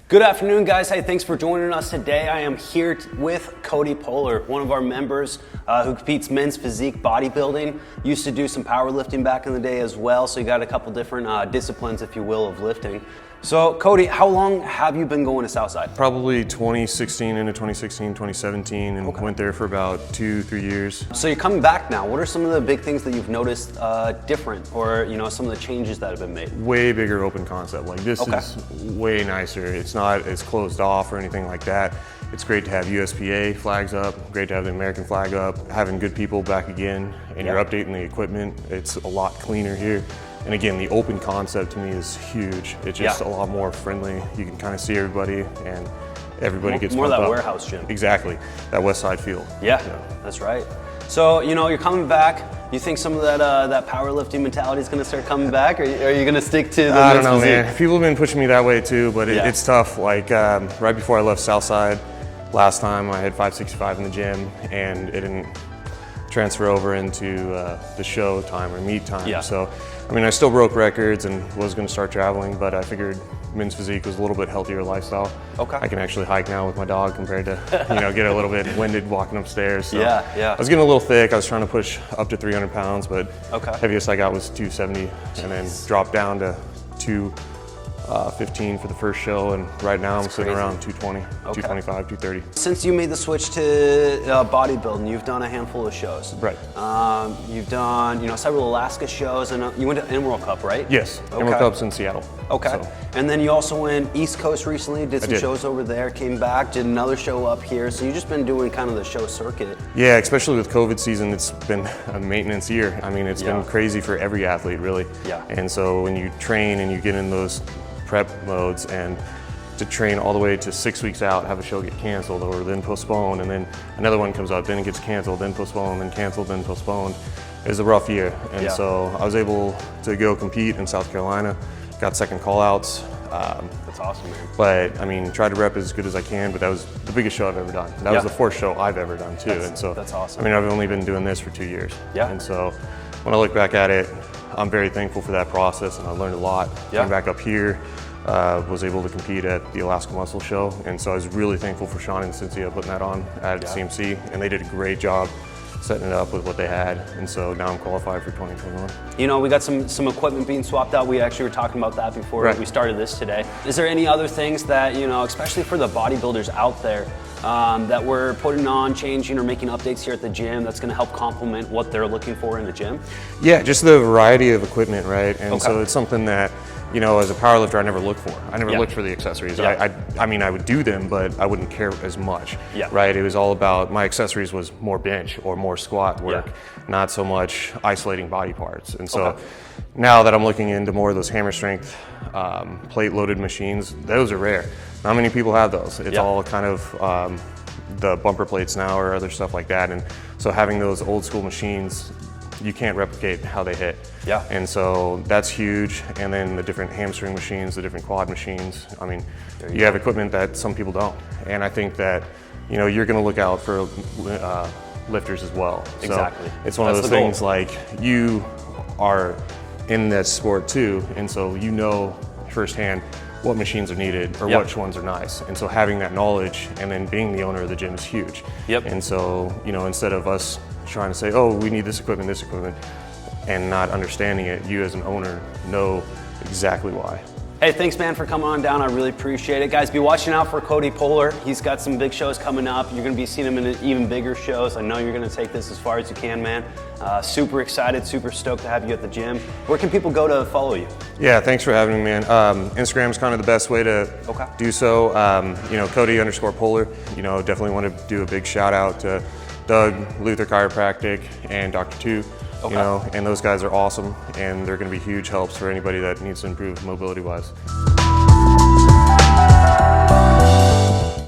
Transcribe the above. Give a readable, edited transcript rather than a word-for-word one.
Good afternoon, guys. Hey, thanks for joining us today. I am here with Cody, one of our members who competes men's physique bodybuilding. Used to do some powerlifting back in the day as well, so you got a couple different disciplines, if you will, of lifting. So, Cody, how long have you been going to Southside? Probably 2016 into 2016, 2017, and went there for about 2-3 years. So you're coming back now. What are some of the big things that you've noticed different, or some of the changes that have been made? Way bigger open concept. Like this is way nicer. It's not as closed off or anything like that. It's great to have USPA flags up, great to have the American flag up, having good people back again, and you're updating the equipment. It's a lot cleaner here. And again, the open concept to me is huge. It's just a lot more friendly. You can kind of see everybody, and everybody gets more of that up. warehouse gym. Exactly, that West Side feel. Yeah, that's right. So you're coming back. You think some of that powerlifting mentality is going to start coming back, or are you going to stick to the I don't know, physique? man. People have been pushing me that way too, but it's tough. Like right before I left Southside last time, I had 565 in the gym, and it didn't transfer over into the show time or meet time. Yeah. So, I mean, I still broke records and was going to start traveling, but I figured men's physique was a little bit healthier lifestyle. Okay. I can actually hike now with my dog compared to, get a little bit winded walking upstairs. So Yeah. I was getting a little thick. I was trying to push up to 300 pounds, but Okay. heaviest I got was 270, and then dropped down to 215 for the first show, and right now I'm sitting around 220, 225, 230. Since you made the switch to bodybuilding, you've done a handful of shows. Right. You've done, several Alaska shows, and you went to Emerald Cup, right? Yes, Emerald Cup's in Seattle. Okay. So. And then you also went East Coast recently, did some did. shows over there, came back, did another show up here. So you've just been doing kind of the show circuit. Yeah, especially with COVID season, it's been a maintenance year. I mean, it's been crazy for every athlete, really. Yeah. And so when you train and you get in those prep modes, and to train all the way to 6 weeks out, have a show get canceled or then postponed, and then another one comes up, then it gets canceled, then postponed, then canceled, then postponed. It was a rough year. And so I was able to go compete in South Carolina, got second call outs. That's awesome, man. But I mean, tried to rep as good as I can, but that was the biggest show I've ever done. That was the fourth show I've ever done too. And so that's awesome. I mean, I've only been doing this for 2 years. Yeah. And so when I look back at it, I'm very thankful for that process, and I learned a lot. Came back up here, was able to compete at the Alaska Muscle Show, and so I was really thankful for Sean and Cynthia putting that on at CMC, and they did a great job setting it up with what they had, and so now I'm qualified for 2021. We got some equipment being swapped out. We actually were talking about that before we started this today. Is there any other things that, especially for the bodybuilders out there, that we're putting on, changing, or making updates here at the gym that's going to help complement what they're looking for in the gym? Yeah, just the variety of equipment, right? And so it's something that, as a powerlifter, I never looked for. I never looked for the accessories. I mean, I would do them, but I wouldn't care as much, right? It was all about, my accessories was more bench or more squat work, not so much isolating body parts. And so now that I'm looking into more of those hammer strength, plate loaded machines, those are rare. Not many people have those. It's all kind of the bumper plates now or other stuff like that. And so having those old school machines, you can't replicate how they hit. Yeah. And so that's huge. And then the different hamstring machines, the different quad machines. I mean, you have equipment that some people don't. And I think that, you're going to look out for lifters as well. Exactly. So it's one of those things like, you are in that sport too. And so firsthand what machines are needed or which ones are nice. And so having that knowledge and then being the owner of the gym is huge. And so, instead of us trying to say, oh, we need this equipment, and not understanding it, you as an owner know exactly why. Hey, thanks, man, for coming on down. I really appreciate it. Guys, be watching out for Cody. He's got some big shows coming up. You're going to be seeing him in even bigger shows. I know you're going to take this as far as you can, man. Super excited, super stoked to have you at the gym. Where can people go to follow you? Yeah, thanks for having me, man. Instagram is kind of the best way to do so. Cody_Polar. Definitely want to do a big shout out to Doug, Luther Chiropractic, and Dr. Tu. And those guys are awesome, and they're going to be huge helps for anybody that needs to improve mobility-wise.